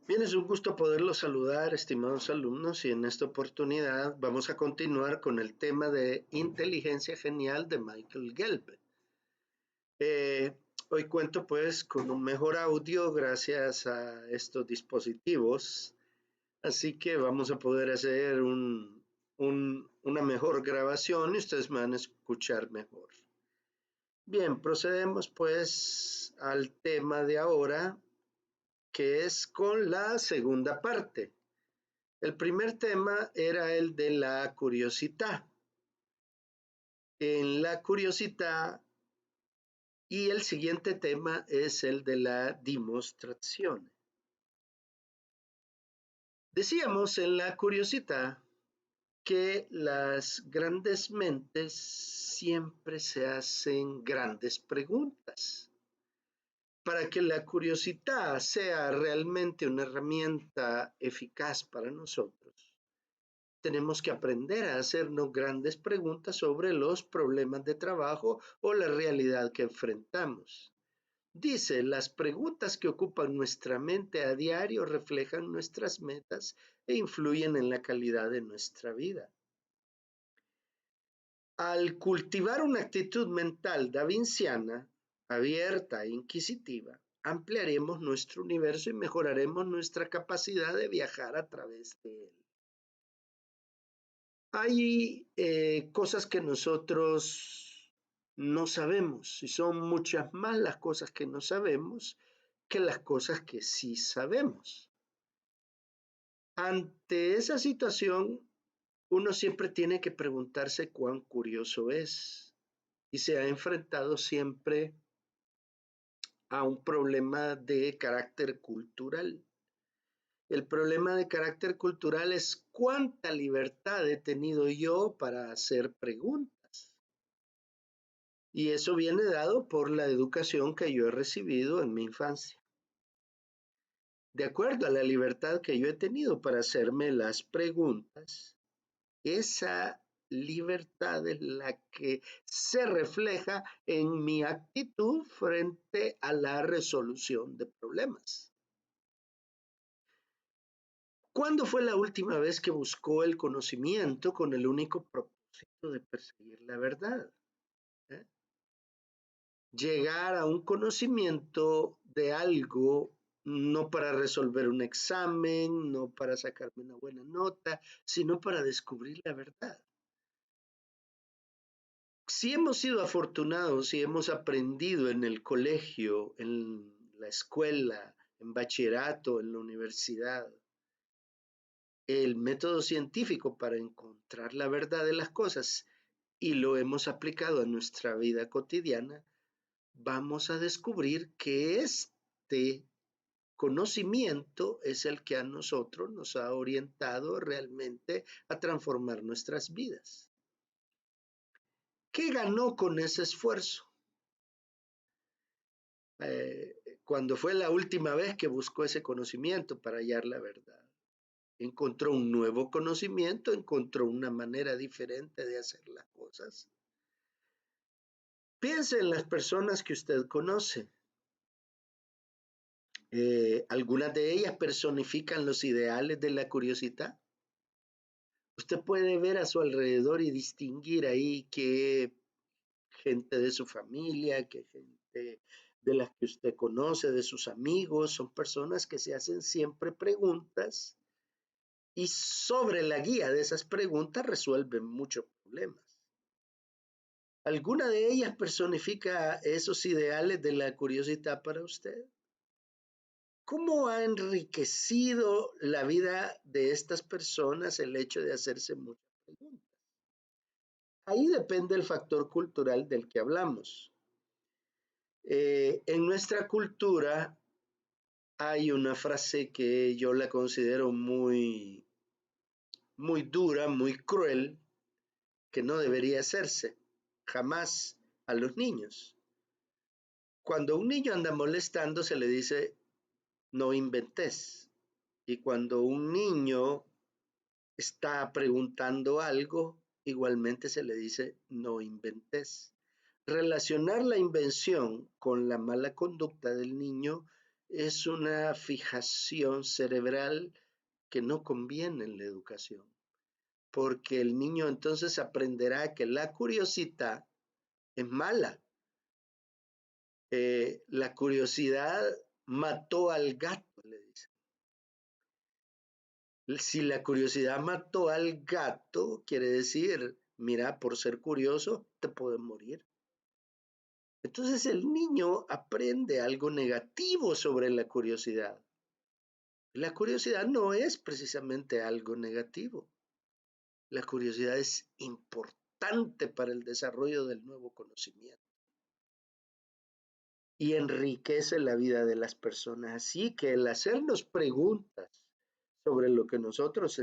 Bien, es un gusto poderlos saludar, estimados alumnos, y en esta oportunidad vamos a continuar con el tema de inteligencia genial de Michael Gelb. Eh, Hoy cuento pues con un mejor audio gracias a estos dispositivos, así que vamos a poder hacer una mejor grabación y ustedes me van a escuchar mejor. Bien, procedemos pues al tema de ahora, que es con la segunda parte. El primer tema era el de la curiosidad. En la curiosidad y el siguiente tema es el de la demostración. Decíamos en la curiosidad que las grandes mentes siempre se hacen grandes preguntas. Para que la curiosidad sea realmente una herramienta eficaz para nosotros, tenemos que aprender a hacernos grandes preguntas sobre los problemas de trabajo o la realidad que enfrentamos. Dice, las preguntas que ocupan nuestra mente a diario reflejan nuestras metas e influyen en la calidad de nuestra vida. Al cultivar una actitud mental davinciana, abierta e inquisitiva, ampliaremos nuestro universo y mejoraremos nuestra capacidad de viajar a través de él. Hay cosas que nosotros no sabemos y son muchas más las cosas que no sabemos que las cosas que sí sabemos. Ante esa situación, uno siempre tiene que preguntarse cuán curioso es y se ha enfrentado siempre a un problema de carácter cultural. El problema de carácter cultural es cuánta libertad he tenido yo para hacer preguntas. Y eso viene dado por la educación que yo he recibido en mi infancia. De acuerdo a la libertad que yo he tenido para hacerme las preguntas, esa libertad es la que se refleja en mi actitud frente a la resolución de problemas. ¿Cuándo fue la última vez que buscó el conocimiento con el único propósito de perseguir la verdad? ¿Eh? Llegar a un conocimiento de algo, no para resolver un examen, no para sacarme una buena nota, sino para descubrir la verdad. Si hemos sido afortunados y hemos aprendido en el colegio, en la escuela, en bachillerato, en la universidad, el método científico para encontrar la verdad de las cosas y lo hemos aplicado a nuestra vida cotidiana, vamos a descubrir que este conocimiento es el que a nosotros nos ha orientado realmente a transformar nuestras vidas. ¿Qué ganó con ese esfuerzo? Cuando fue la última vez que buscó ese conocimiento para hallar la verdad. Encontró un nuevo conocimiento, encontró una manera diferente de hacer las cosas. Piense en las personas que usted conoce. Algunas de ellas personifican los ideales de la curiosidad. Usted puede ver a su alrededor y distinguir ahí qué gente de su familia, qué gente de las que usted conoce, de sus amigos, son personas que se hacen siempre preguntas y sobre la guía de esas preguntas resuelven muchos problemas. ¿Alguna de ellas personifica esos ideales de la curiosidad para usted? ¿Cómo ha enriquecido la vida de estas personas el hecho de hacerse muchas preguntas? Ahí depende el factor cultural del que hablamos. En nuestra cultura hay una frase que yo la considero muy dura, muy cruel, que no debería hacerse jamás a los niños. Cuando un niño anda molestando se le dice no inventes. Y cuando un niño está preguntando algo, igualmente se le dice no inventes. Relacionar la invención con la mala conducta del niño es una fijación cerebral que no conviene en la educación, porque el niño entonces aprenderá que la curiosidad es mala. La curiosidad mató al gato, le dicen. Si la curiosidad mató al gato, quiere decir, mira, por ser curioso te puedes morir. Entonces el niño aprende algo negativo sobre la curiosidad. La curiosidad no es precisamente algo negativo. La curiosidad es importante para el desarrollo del nuevo conocimiento y enriquece la vida de las personas. Así que el hacernos preguntas sobre lo que nosotros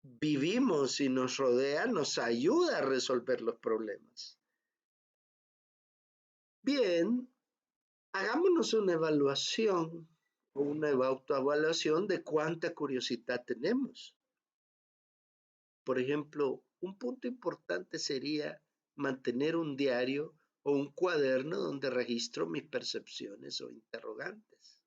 vivimos y nos rodea nos ayuda a resolver los problemas. Bien, hagámonos una evaluación o una autoevaluación de cuánta curiosidad tenemos. Por ejemplo, un punto importante sería mantener un diario o un cuaderno donde registro mis percepciones o interrogantes.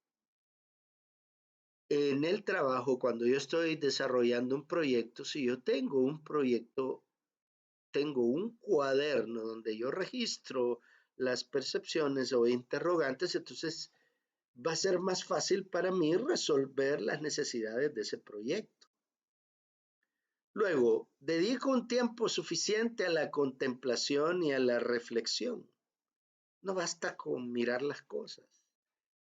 En el trabajo, cuando yo estoy desarrollando un proyecto, si yo tengo un proyecto, tengo un cuaderno donde yo registro las percepciones o interrogantes, entonces va a ser más fácil para mí resolver las necesidades de ese proyecto. Luego, dedico un tiempo suficiente a la contemplación y a la reflexión. No basta con mirar las cosas,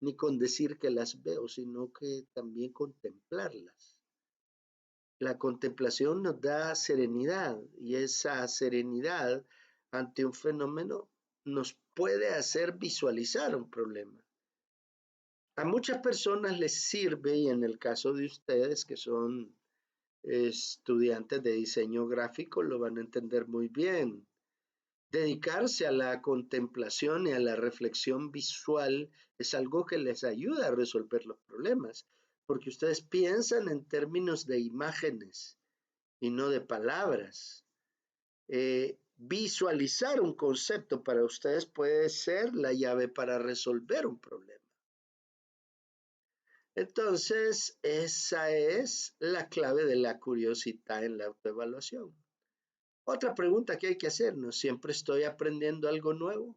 ni con decir que las veo, sino que también contemplarlas. La contemplación nos da serenidad y esa serenidad ante un fenómeno nos puede hacer visualizar un problema. A muchas personas les sirve, y en el caso de ustedes que son estudiantes de diseño gráfico lo van a entender muy bien. Dedicarse a la contemplación y a la reflexión visual es algo que les ayuda a resolver los problemas, porque ustedes piensan en términos de imágenes y no de palabras. Visualizar un concepto para ustedes puede ser la llave para resolver un problema. Entonces, esa es la clave de la curiosidad en la autoevaluación. Otra pregunta que hay que hacernos, ¿siempre estoy aprendiendo algo nuevo?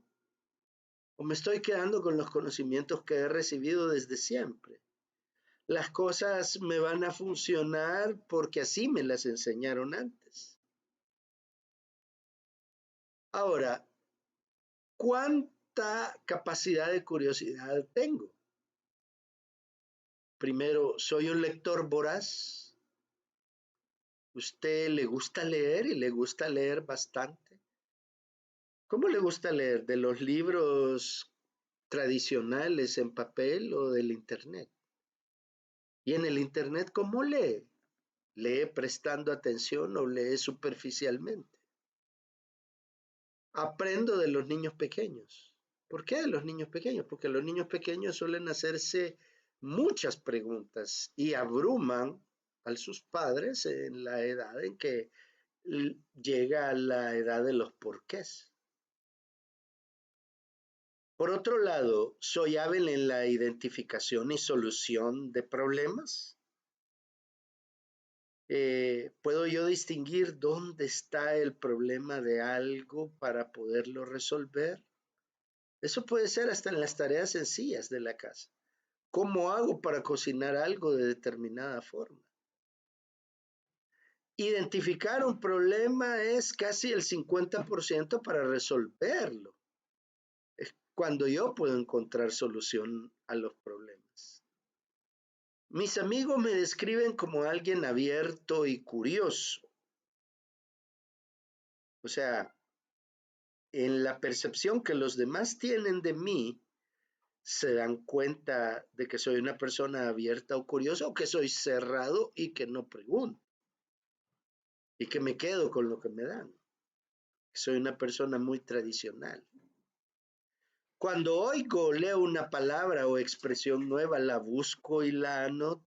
¿O me estoy quedando con los conocimientos que he recibido desde siempre? Las cosas me van a funcionar porque así me las enseñaron antes. Ahora, ¿cuánta capacidad de curiosidad tengo? Primero, ¿soy un lector voraz? ¿Usted le gusta leer y le gusta leer bastante? ¿Cómo le gusta leer? ¿De los libros tradicionales en papel o del internet? Y en el internet, ¿cómo lee? ¿Lee prestando atención o lee superficialmente? Aprendo de los niños pequeños. ¿Por qué de los niños pequeños? Porque los niños pequeños suelen hacerse muchas preguntas y abruman a sus padres en la edad en que llega la edad de los porqués. Por otro lado, soy hábil en la identificación y solución de problemas. ¿Puedo yo distinguir dónde está el problema de algo para poderlo resolver? Eso puede ser hasta en las tareas sencillas de la casa. ¿Cómo hago para cocinar algo de determinada forma? Identificar un problema es casi el 50% para resolverlo. Es cuando yo puedo encontrar solución a los problemas. Mis amigos me describen como alguien abierto y curioso. O sea, en la percepción que los demás tienen de mí, se dan cuenta de que soy una persona abierta o curiosa o que soy cerrado y que no pregunto y que me quedo con lo que me dan. Soy una persona muy tradicional. Cuando oigo, leo una palabra o expresión nueva, la busco y la anoto.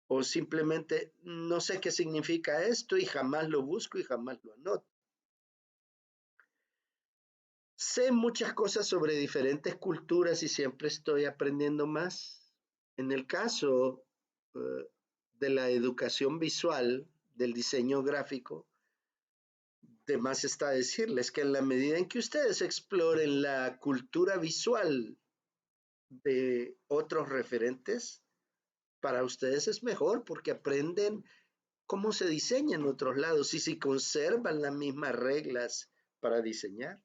O simplemente no sé qué significa esto y jamás lo busco y jamás lo anoto. Sé muchas cosas sobre diferentes culturas y siempre estoy aprendiendo más. En el caso eh, de la educación visual, del diseño gráfico, de más está decirles que en la medida en que ustedes exploren la cultura visual de otros referentes, para ustedes es mejor porque aprenden cómo se diseña en otros lados y si conservan las mismas reglas para diseñar.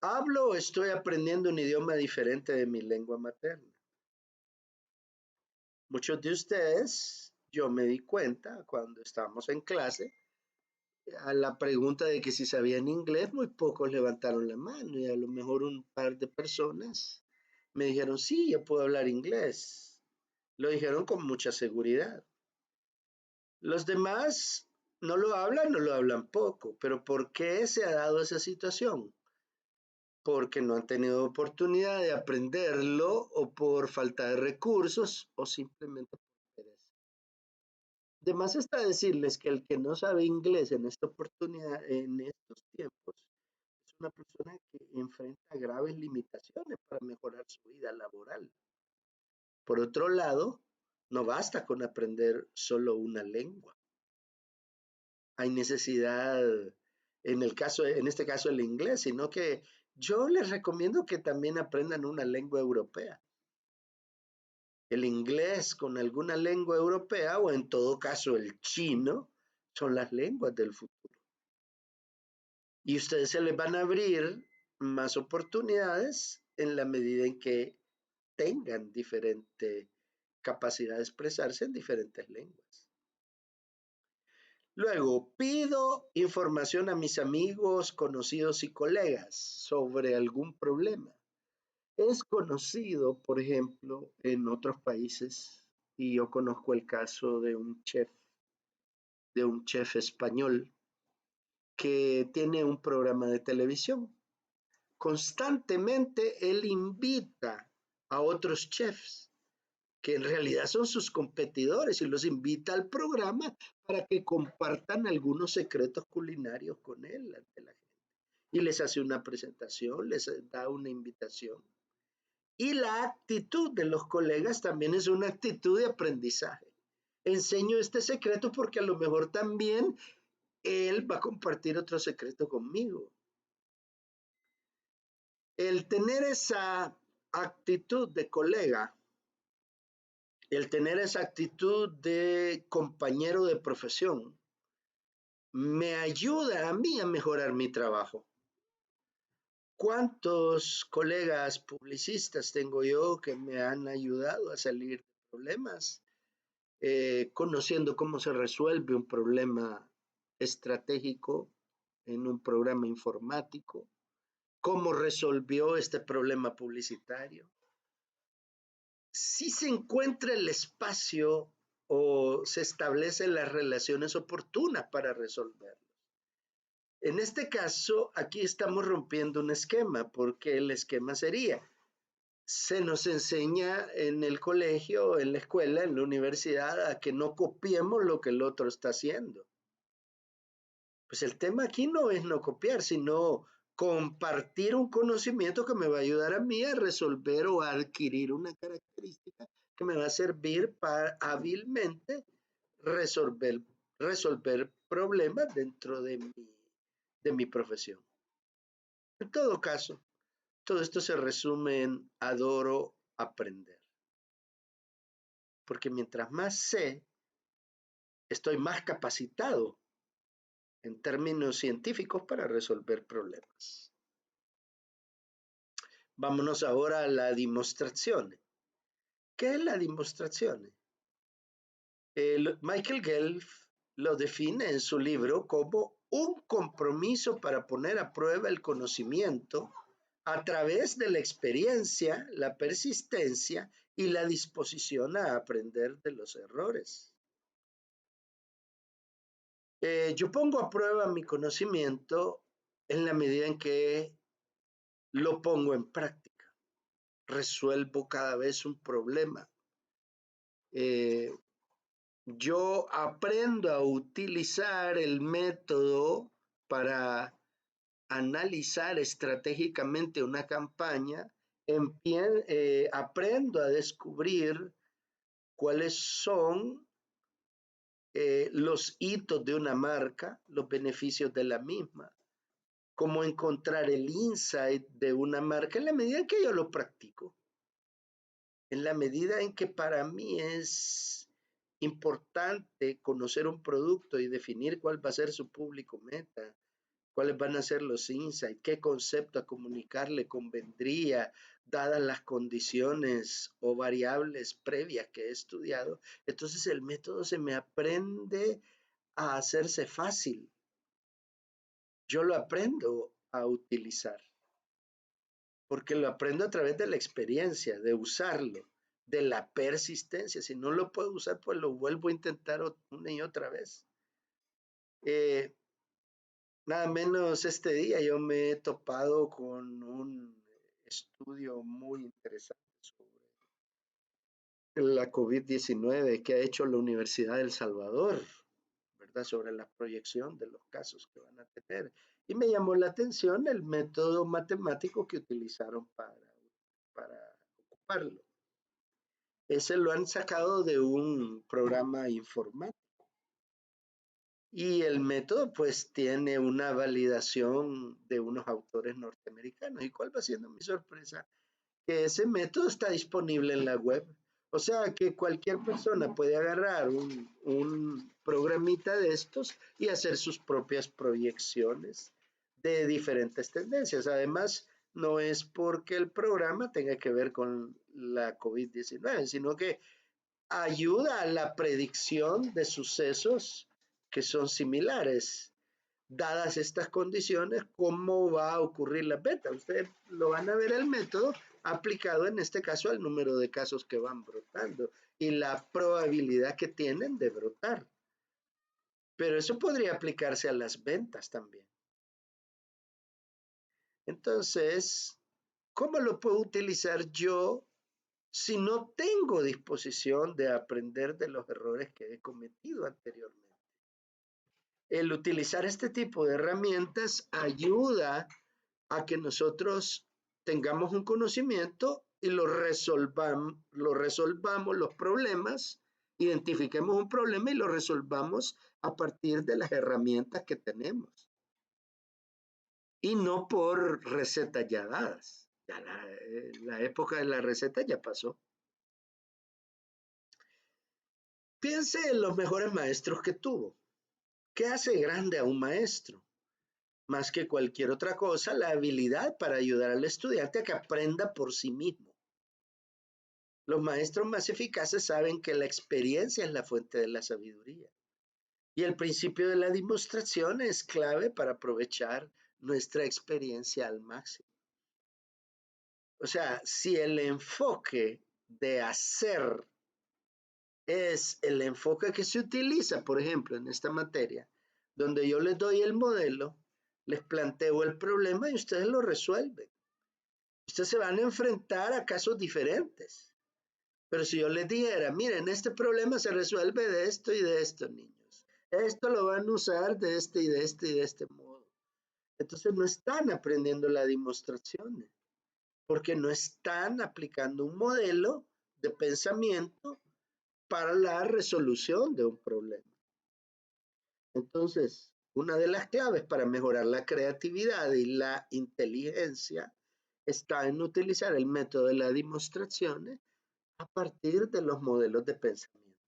Hablo o estoy aprendiendo un idioma diferente de mi lengua materna. Muchos de ustedes, yo me di cuenta cuando estábamos en clase, a la pregunta de que si sabían inglés, muy pocos levantaron la mano y a lo mejor un par de personas me dijeron, sí, yo puedo hablar inglés. Lo dijeron con mucha seguridad. Los demás no lo hablan poco, pero ¿por qué se ha dado esa situación? Porque no han tenido oportunidad de aprenderlo o por falta de recursos o simplemente por pereza. De más está decirles que el que no sabe inglés en esta oportunidad, en estos tiempos, es una persona que enfrenta graves limitaciones para mejorar su vida laboral. Por otro lado, no basta con aprender solo una lengua. Hay necesidad, en este caso el inglés, sino que yo les recomiendo que también aprendan una lengua europea. El inglés con alguna lengua europea o en todo caso el chino son las lenguas del futuro. Y ustedes se les van a abrir más oportunidades en la medida en que tengan diferente capacidad de expresarse en diferentes lenguas. Luego, pido información a mis amigos, conocidos y colegas sobre algún problema. Es conocido, por ejemplo, en otros países, y yo conozco el caso de un chef español que tiene un programa de televisión. Constantemente él invita a otros chefs que en realidad son sus competidores y los invita al programa para que compartan algunos secretos culinarios con él ante la gente. Y les hace una presentación, les da una invitación. Y la actitud de los colegas también es una actitud de aprendizaje. Enseño este secreto porque a lo mejor también él va a compartir otro secreto conmigo. El tener esa actitud de colega, el tener esa actitud de compañero de profesión, me ayuda a mí a mejorar mi trabajo. ¿Cuántos colegas publicistas tengo yo que me han ayudado a salir de problemas? Conociendo cómo se resuelve un problema estratégico en un programa informático, cómo resolvió este problema publicitario. Si se encuentra el espacio o se establecen las relaciones oportunas para resolverlo. En este caso, aquí estamos rompiendo un esquema, porque el esquema sería, se nos enseña en el colegio, en la escuela, en la universidad, a que no copiemos lo que el otro está haciendo. Pues el tema aquí no es no copiar, sino compartir un conocimiento que me va a ayudar a mí a resolver o a adquirir una característica que me va a servir para hábilmente resolver, resolver problemas dentro de mi profesión. En todo caso, todo esto se resume en adoro aprender. Porque mientras más sé, estoy más capacitado en términos científicos para resolver problemas. Vámonos ahora a la demostrazione. ¿Qué es la demostrazione? Michael Gelf lo define en su libro como un compromiso para poner a prueba el conocimiento a través de la experiencia, la persistencia y la disposición a aprender de los errores. Yo pongo a prueba mi conocimiento en la medida en que lo pongo en práctica. Resuelvo cada vez un problema. Yo aprendo a utilizar el método para analizar estratégicamente una campaña, aprendo a descubrir cuáles son los hitos de una marca, los beneficios de la misma, cómo encontrar el insight de una marca en la medida en que yo lo practico, en la medida en que para mí es importante conocer un producto y definir cuál va a ser su público meta, cuáles van a ser los insights, qué concepto a comunicar le convendría, dadas las condiciones o variables previas que he estudiado. Entonces el método se me aprende a hacerse fácil. Yo lo aprendo a utilizar, porque lo aprendo a través de la experiencia, de usarlo, de la persistencia. Si no lo puedo usar, pues lo vuelvo a intentar una y otra vez. Nada menos este día yo me he topado con un estudio muy interesante sobre la COVID-19 que ha hecho la Universidad de El Salvador, ¿verdad? Sobre la proyección de los casos que van a tener. Y me llamó la atención el método matemático que utilizaron para ocuparlo. Ese lo han sacado de un programa informático. Y el método pues tiene una validación de unos autores norteamericanos. ¿Y cuál va siendo mi sorpresa? Que ese método está disponible en la web. O sea que cualquier persona puede agarrar un programita de estos y hacer sus propias proyecciones de diferentes tendencias. Además, no es porque el programa tenga que ver con la COVID-19, sino que ayuda a la predicción de sucesos que son similares. Dadas estas condiciones, ¿cómo va a ocurrir la beta? Ustedes lo van a ver el método aplicado en este caso al número de casos que van brotando y la probabilidad que tienen de brotar. Pero eso podría aplicarse a las ventas también. Entonces, ¿cómo lo puedo utilizar yo si no tengo disposición de aprender de los errores que he cometido anteriormente? El utilizar este tipo de herramientas ayuda a que nosotros tengamos un conocimiento y resolvamos los problemas, identifiquemos un problema y lo resolvamos a partir de las herramientas que tenemos y no por recetas ya dadas. Ya la época de la receta ya pasó. Piense en los mejores maestros que tuvo. ¿Qué hace grande a un maestro? Más que cualquier otra cosa, la habilidad para ayudar al estudiante a que aprenda por sí mismo. Los maestros más eficaces saben que la experiencia es la fuente de la sabiduría. Y el principio de la demostración es clave para aprovechar nuestra experiencia al máximo. O sea, si el enfoque de hacer es el enfoque que se utiliza, por ejemplo, en esta materia, donde yo les doy el modelo, les planteo el problema y ustedes lo resuelven. Ustedes se van a enfrentar a casos diferentes. Pero si yo les dijera, miren, este problema se resuelve de esto y de esto, niños. Esto lo van a usar de este y de este y de este modo. Entonces no están aprendiendo la demostración, porque no están aplicando un modelo de pensamiento para la resolución de un problema. Entonces, una de las claves para mejorar la creatividad y la inteligencia está en utilizar el método de la demostración a partir de los modelos de pensamiento.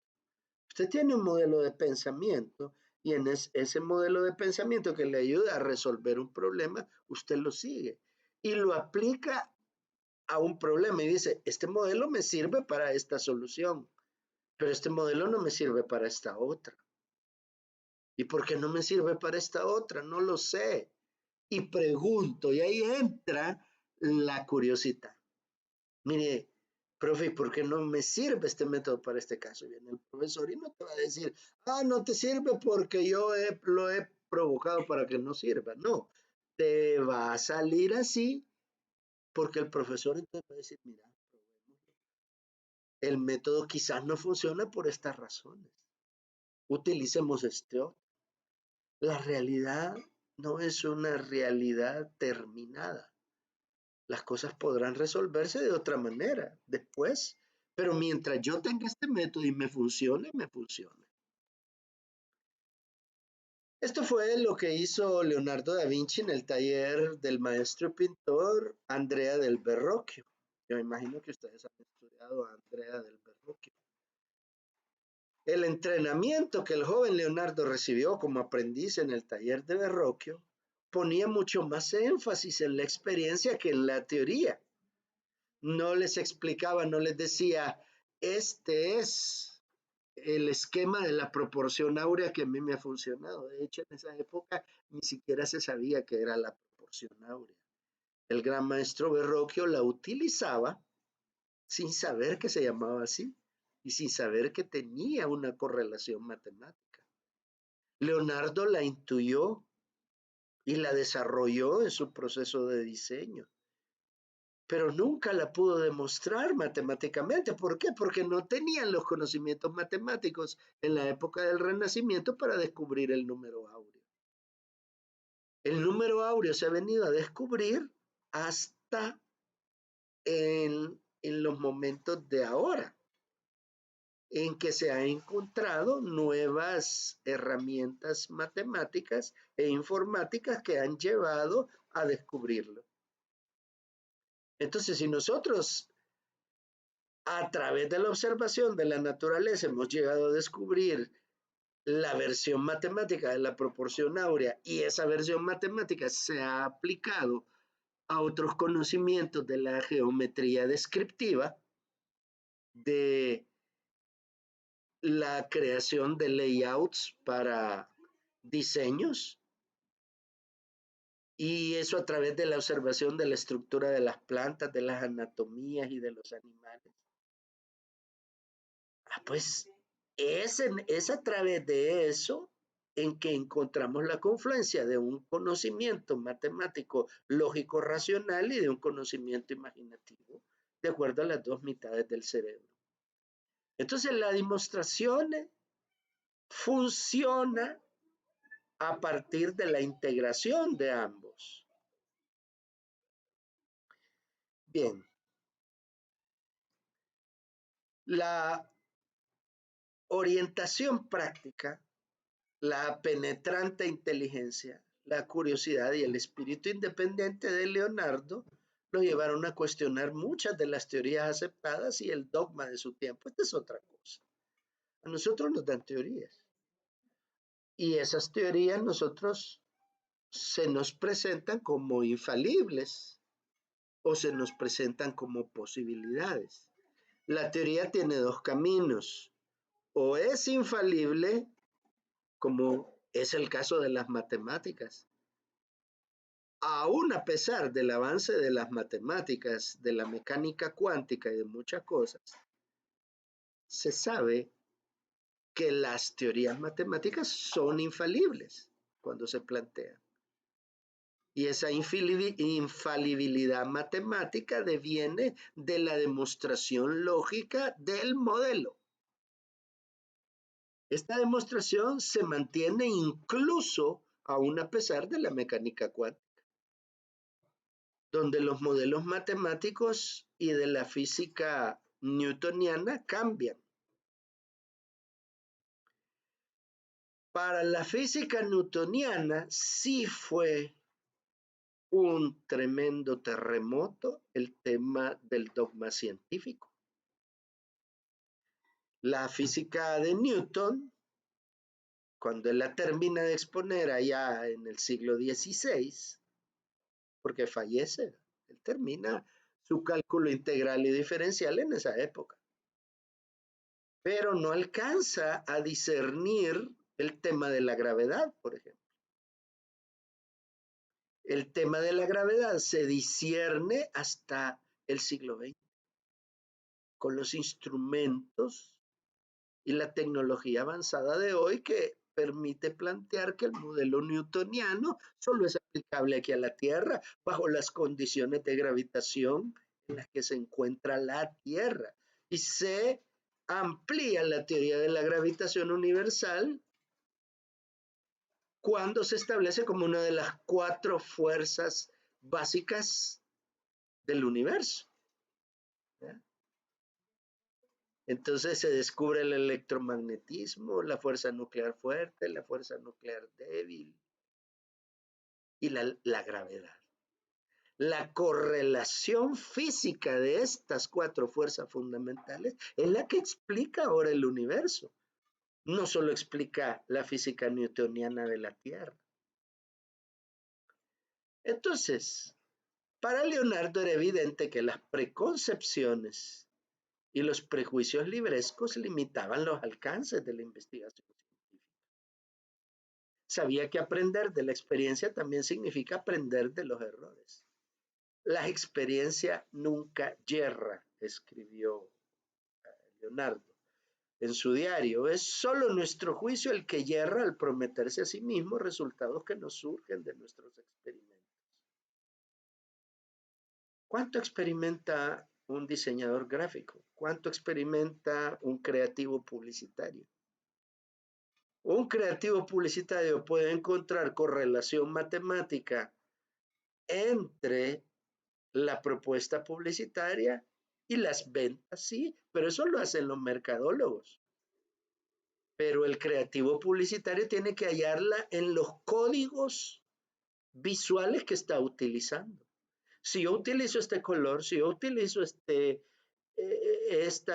Usted tiene un modelo de pensamiento y en ese modelo de pensamiento que le ayuda a resolver un problema, usted lo sigue y lo aplica a un problema y dice, este modelo me sirve para esta solución, pero este modelo no me sirve para esta otra. ¿Y por qué no me sirve para esta otra? No lo sé. Y pregunto, y ahí entra la curiosidad. Mire, profe, ¿por qué no me sirve este método para este caso? Viene el profesor y no te va a decir, no te sirve porque yo lo he provocado para que no sirva. No, te va a salir así porque el profesor entonces va a decir, mira, el método quizás no funciona por estas razones. Utilicemos este otro. La realidad no es una realidad terminada. Las cosas podrán resolverse de otra manera después, pero mientras yo tenga este método y me funcione, me funciona. Esto fue lo que hizo Leonardo da Vinci en el taller del maestro pintor Andrea del Verrocchio. Yo imagino que ustedes han estudiado a Andrea del Verrocchio. El entrenamiento que el joven Leonardo recibió como aprendiz en el taller de Verrocchio ponía mucho más énfasis en la experiencia que en la teoría. No les explicaba, no les decía, este es el esquema de la proporción áurea que a mí me ha funcionado. De hecho, en esa época ni siquiera se sabía que era la proporción áurea. El gran maestro Verrocchio la utilizaba sin saber que se llamaba así y sin saber que tenía una correlación matemática. Leonardo la intuyó y la desarrolló en su proceso de diseño, pero nunca la pudo demostrar matemáticamente. ¿Por qué? Porque no tenían los conocimientos matemáticos en la época del Renacimiento para descubrir el número áureo. El número áureo se ha venido a descubrir hasta en los momentos de ahora, en que se han encontrado nuevas herramientas matemáticas e informáticas que han llevado a descubrirlo. Entonces, si nosotros a través de la observación de la naturaleza hemos llegado a descubrir la versión matemática de la proporción áurea y esa versión matemática se ha aplicado a otros conocimientos de la geometría descriptiva, de la creación de layouts para diseños, y eso a través de la observación de la estructura de las plantas, de las anatomías y de los animales. Pues es a través de eso en que encontramos la confluencia de un conocimiento matemático lógico racional y de un conocimiento imaginativo, de acuerdo a las dos mitades del cerebro. Entonces la demostración funciona a partir de la integración de ambos. Bien, la orientación práctica, la penetrante inteligencia, la curiosidad y el espíritu independiente de Leonardo lo llevaron a cuestionar muchas de las teorías aceptadas y el dogma de su tiempo. Esta es otra cosa. A nosotros nos dan teorías y esas teorías nosotros se nos presentan como infalibles o se nos presentan como posibilidades. La teoría tiene dos caminos: o es infalible, como es el caso de las matemáticas. Aún a pesar del avance de las matemáticas, de la mecánica cuántica y de muchas cosas, se sabe que las teorías matemáticas son infalibles cuando se plantean. Y esa infalibilidad matemática deviene de la demostración lógica del modelo. Esta demostración se mantiene incluso aún a pesar de la mecánica cuántica, donde los modelos matemáticos y de la física newtoniana cambian. Para la física newtoniana sí fue un tremendo terremoto el tema del dogma científico. La física de Newton, cuando él la termina de exponer allá en el siglo XVI, porque fallece, él termina su cálculo integral y diferencial en esa época, pero no alcanza a discernir el tema de la gravedad, por ejemplo. El tema de la gravedad se discierne hasta el siglo XX, con los instrumentos y la tecnología avanzada de hoy que permite plantear que el modelo newtoniano solo es aplicable aquí a la Tierra bajo las condiciones de gravitación en las que se encuentra la Tierra. Y se amplía la teoría de la gravitación universal cuando se establece como una de las 4 fuerzas básicas del universo. ¿Ya? Entonces se descubre el electromagnetismo, la fuerza nuclear fuerte, la fuerza nuclear débil y la gravedad. La correlación física de estas 4 fuerzas fundamentales es la que explica ahora el universo. No solo explica la física newtoniana de la Tierra. Entonces, para Leonardo era evidente que las preconcepciones y los prejuicios librescos limitaban los alcances de la investigación científica. Sabía que aprender de la experiencia también significa aprender de los errores. La experiencia nunca yerra, escribió Leonardo en su diario. Es solo nuestro juicio el que yerra al prometerse a sí mismo resultados que nos surgen de nuestros experimentos. ¿Cuánto experimenta un diseñador gráfico? ¿Cuánto experimenta un creativo publicitario? Un creativo publicitario puede encontrar correlación matemática entre la propuesta publicitaria y las ventas, sí, pero eso lo hacen los mercadólogos. Pero el creativo publicitario tiene que hallarla en los códigos visuales que está utilizando. Si yo utilizo este color, si yo utilizo esta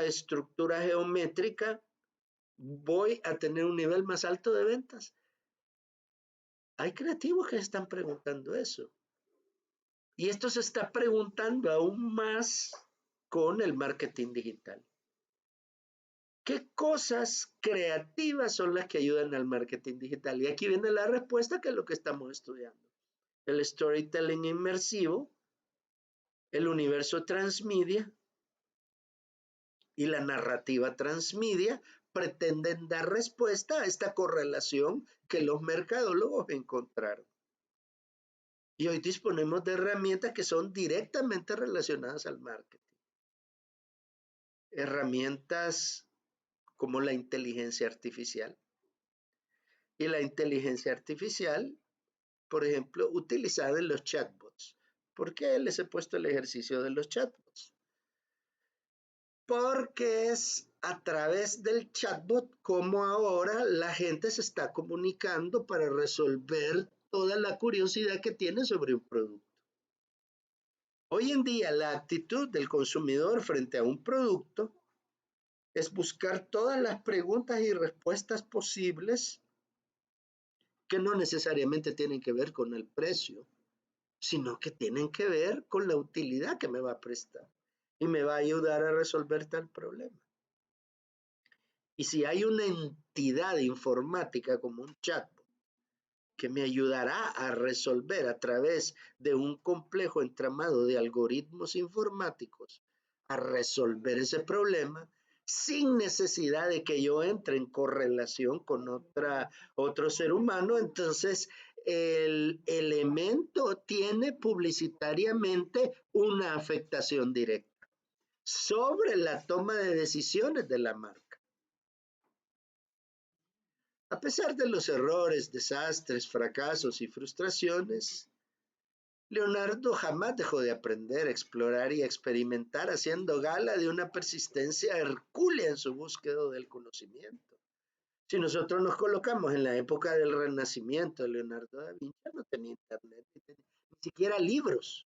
estructura geométrica, voy a tener un nivel más alto de ventas. Hay creativos que están preguntando eso. Y esto se está preguntando aún más con el marketing digital. ¿Qué cosas creativas son las que ayudan al marketing digital? Y aquí viene la respuesta, que es lo que estamos estudiando. El storytelling inmersivo, el universo transmedia y la narrativa transmedia pretenden dar respuesta a esta correlación que los mercadólogos encontraron. Y hoy disponemos de herramientas que son directamente relacionadas al marketing. Herramientas como la inteligencia artificial. Y la inteligencia artificial, por ejemplo, utilizada en los chatbots. ¿Por qué les he puesto el ejercicio de los chatbots? Porque es a través del chatbot como ahora la gente se está comunicando para resolver toda la curiosidad que tiene sobre un producto. Hoy en día la actitud del consumidor frente a un producto es buscar todas las preguntas y respuestas posibles que no necesariamente tienen que ver con el precio, sino que tienen que ver con la utilidad que me va a prestar y me va a ayudar a resolver tal problema. Y si hay una entidad informática como un chatbot que me ayudará a resolver a través de un complejo entramado de algoritmos informáticos, a resolver ese problema sin necesidad de que yo entre en correlación con otro ser humano, entonces el elemento tiene publicitariamente una afectación directa sobre la toma de decisiones de la marca. A pesar de los errores, desastres, fracasos y frustraciones, Leonardo jamás dejó de aprender, explorar y experimentar, haciendo gala de una persistencia hercúlea en su búsqueda del conocimiento. Si nosotros nos colocamos en la época del Renacimiento, Leonardo da Vinci no tenía internet, ni siquiera libros.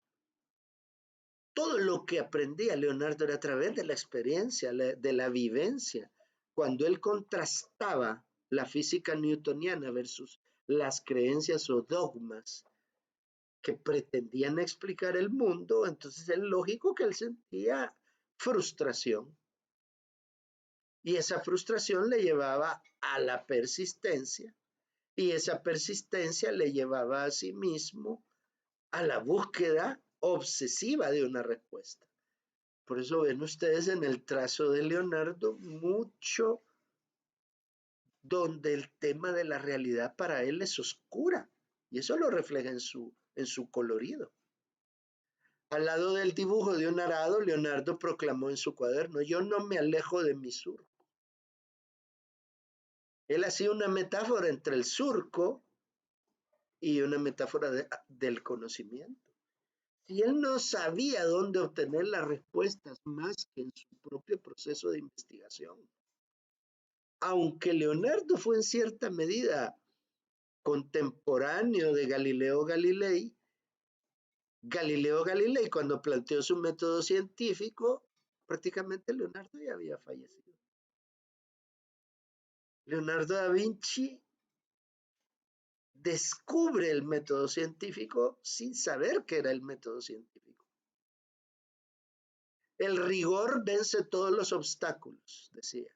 Todo lo que aprendía Leonardo era a través de la experiencia, de la vivencia. Cuando él contrastaba la física newtoniana versus las creencias o dogmas que pretendían explicar el mundo, entonces es lógico que él sentía frustración. Y esa frustración le llevaba a la persistencia, y esa persistencia le llevaba a sí mismo a la búsqueda obsesiva de una respuesta. Por eso ven ustedes en el trazo de Leonardo mucho donde el tema de la realidad para él es oscura, y eso lo refleja en su colorido. Al lado del dibujo de un arado, Leonardo proclamó en su cuaderno: yo no me alejo de mi surco. Él hacía una metáfora entre el surco y una metáfora del conocimiento. Si él no sabía dónde obtener las respuestas más que en su propio proceso de investigación, aunque Leonardo fue en cierta medida contemporáneo de Galileo Galilei cuando planteó su método científico, prácticamente Leonardo ya había fallecido. Leonardo da Vinci descubre el método científico sin saber que era el método científico. El rigor vence todos los obstáculos, decía.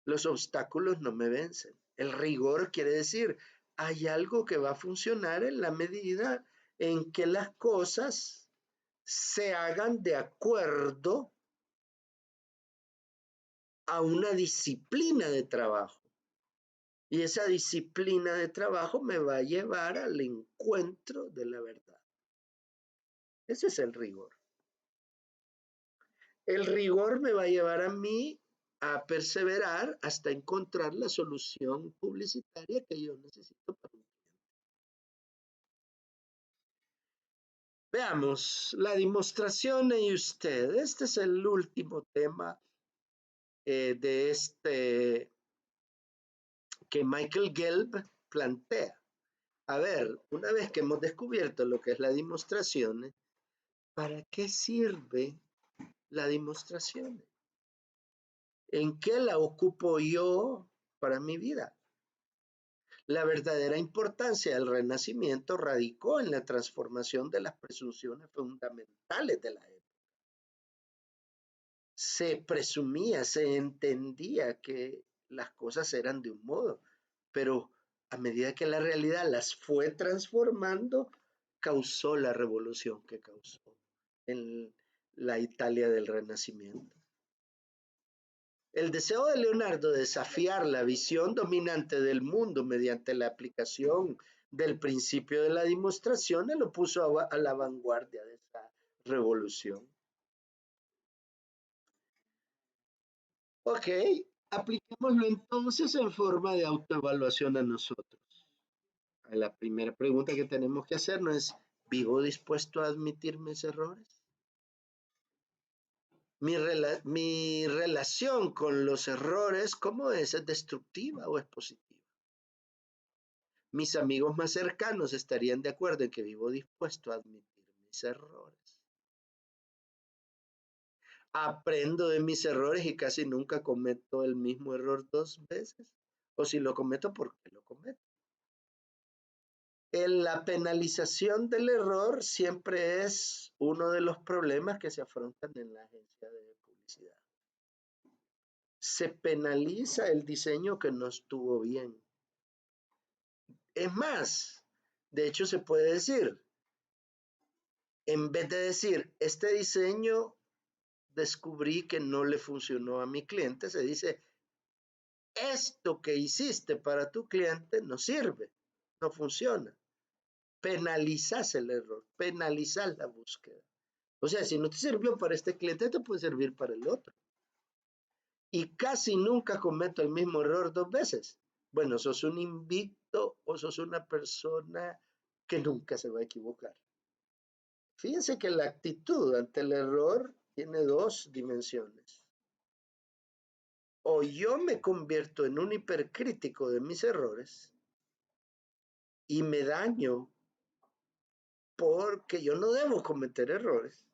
Los obstáculos no me vencen. El rigor quiere decir, hay algo que va a funcionar en la medida en que las cosas se hagan de acuerdo a una disciplina de trabajo. Y esa disciplina de trabajo me va a llevar al encuentro de la verdad. Ese es el rigor. El rigor me va a llevar a mí a perseverar hasta encontrar la solución publicitaria que yo necesito para un cliente. Veamos, la demostración y usted. Este es el último tema de este que Michael Gelb plantea. A ver, una vez que hemos descubierto lo que es la demostración, ¿para qué sirve la demostración? ¿En qué la ocupo yo para mi vida? La verdadera importancia del Renacimiento radicó en la transformación de las presunciones fundamentales de la época. Se presumía, se entendía que las cosas eran de un modo, pero a medida que la realidad las fue transformando, causó la revolución que causó en la Italia del Renacimiento. El deseo de Leonardo de desafiar la visión dominante del mundo mediante la aplicación del principio de la demostración lo puso a la vanguardia de esa revolución. Ok, apliquémoslo entonces en forma de autoevaluación a nosotros. La primera pregunta que tenemos que hacernos es, ¿vivo dispuesto a admitir mis errores? Mi relación con los errores, ¿cómo es? ¿Es destructiva o es positiva? Mis amigos más cercanos estarían de acuerdo en que vivo dispuesto a admitir mis errores. Aprendo de mis errores y casi nunca cometo el mismo error dos veces. O si lo cometo, ¿por qué lo cometo? La penalización del error siempre es uno de los problemas que se afrontan en la agencia de publicidad. Se penaliza el diseño que no estuvo bien. Es más, de hecho se puede decir, en vez de decir, este diseño descubrí que no le funcionó a mi cliente, se dice, esto que hiciste para tu cliente no sirve, no funciona. Penalizas el error, penalizas la búsqueda. O sea, si no te sirvió para este cliente, te puede servir para el otro. Y casi nunca cometo el mismo error dos veces. Bueno, sos un invicto o sos una persona que nunca se va a equivocar. Fíjense que la actitud ante el error tiene dos dimensiones. O yo me convierto en un hipercrítico de mis errores y me daño porque yo no debo cometer errores,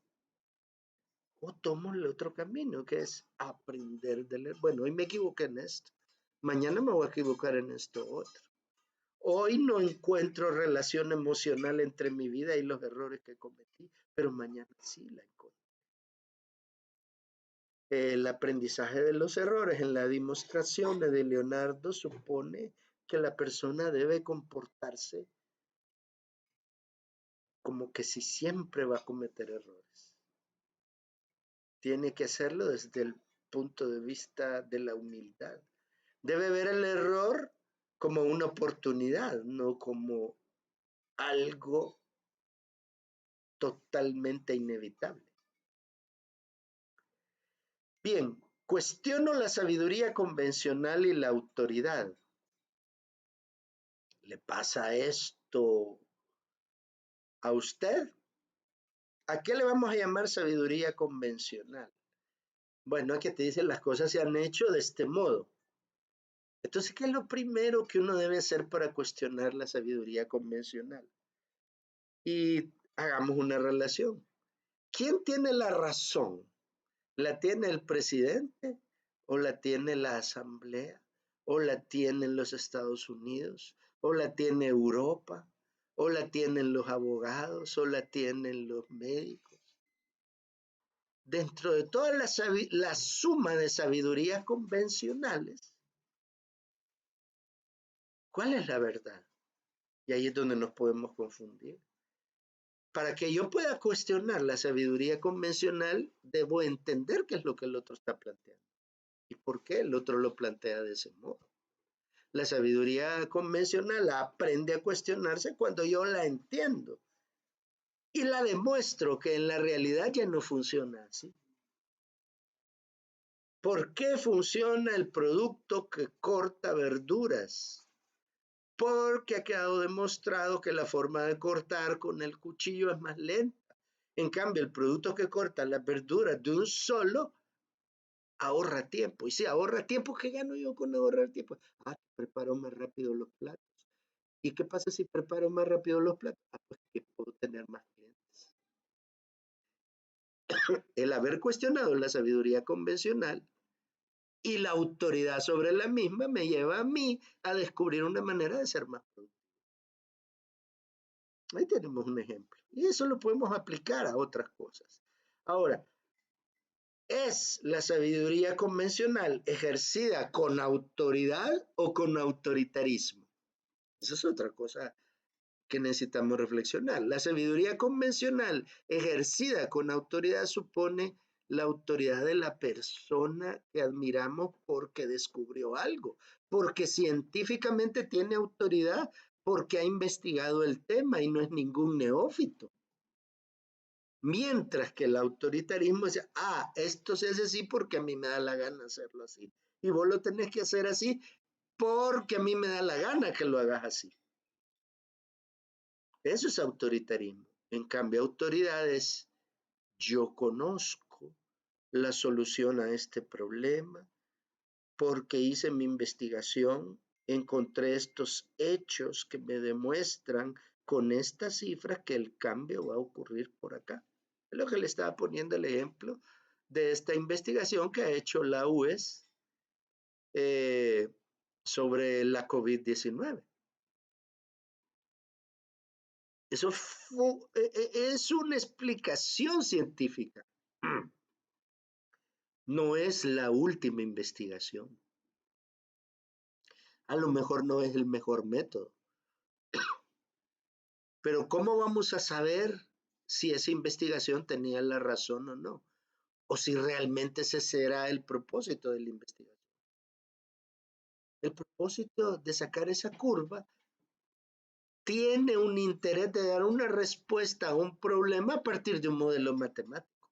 o tomo el otro camino, que es aprender del error. Bueno, hoy me equivoqué en esto, mañana me voy a equivocar en esto otro. Hoy no encuentro relación emocional entre mi vida y los errores que cometí, pero mañana sí la encuentro. El aprendizaje de los errores en la demostración de Leonardo supone que la persona debe comportarse como que si siempre va a cometer errores. Tiene que hacerlo desde el punto de vista de la humildad. Debe ver el error como una oportunidad, no como algo totalmente inevitable. Bien, cuestiono la sabiduría convencional y la autoridad. ¿Le pasa esto pregunto a usted, ¿a qué le vamos a llamar sabiduría convencional? Bueno, es que te dicen las cosas se han hecho de este modo. Entonces, ¿qué es lo primero que uno debe hacer para cuestionar la sabiduría convencional? Y hagamos una relación. ¿Quién tiene la razón? ¿La tiene el presidente? ¿O la tiene la asamblea? ¿O la tienen los Estados Unidos? ¿O la tiene Europa? ¿O la tienen los abogados? ¿O la tienen los médicos? Dentro de toda la suma de sabidurías convencionales, ¿cuál es la verdad? Y ahí es donde nos podemos confundir. Para que yo pueda cuestionar la sabiduría convencional, debo entender qué es lo que el otro está planteando y por qué el otro lo plantea de ese modo. La sabiduría convencional aprende a cuestionarse cuando yo la entiendo y la demuestro que en la realidad ya no funciona así. ¿Por qué funciona el producto que corta verduras? Porque ha quedado demostrado que la forma de cortar con el cuchillo es más lenta. En cambio, el producto que corta las verduras de un solo ahorra tiempo. Y si ahorra tiempo, ¿qué gano yo con ahorrar tiempo? Preparo más rápido los platos. ¿Y qué pasa si preparo más rápido los platos? Pues que puedo tener más clientes. El haber cuestionado la sabiduría convencional y la autoridad sobre la misma me lleva a mí a descubrir una manera de ser más productivo. Ahí tenemos un ejemplo. Y eso lo podemos aplicar a otras cosas. Ahora, ¿es la sabiduría convencional ejercida con autoridad o con autoritarismo? Esa es otra cosa que necesitamos reflexionar. La sabiduría convencional ejercida con autoridad supone la autoridad de la persona que admiramos porque descubrió algo, porque científicamente tiene autoridad, porque ha investigado el tema y no es ningún neófito. Mientras que el autoritarismo dice, esto se hace así porque a mí me da la gana hacerlo así. Y vos lo tenés que hacer así porque a mí me da la gana que lo hagas así. Eso es autoritarismo. En cambio, autoridad es, yo conozco la solución a este problema porque hice mi investigación, encontré estos hechos que me demuestran con estas cifras que el cambio va a ocurrir por acá. Es lo que le estaba poniendo el ejemplo de esta investigación que ha hecho la UES sobre la COVID-19. Eso es una explicación científica. No es la última investigación. A lo mejor no es el mejor método. Pero ¿cómo vamos a saber si esa investigación tenía la razón o no? O si realmente ese será el propósito de la investigación. El propósito de sacar esa curva tiene un interés de dar una respuesta a un problema a partir de un modelo matemático.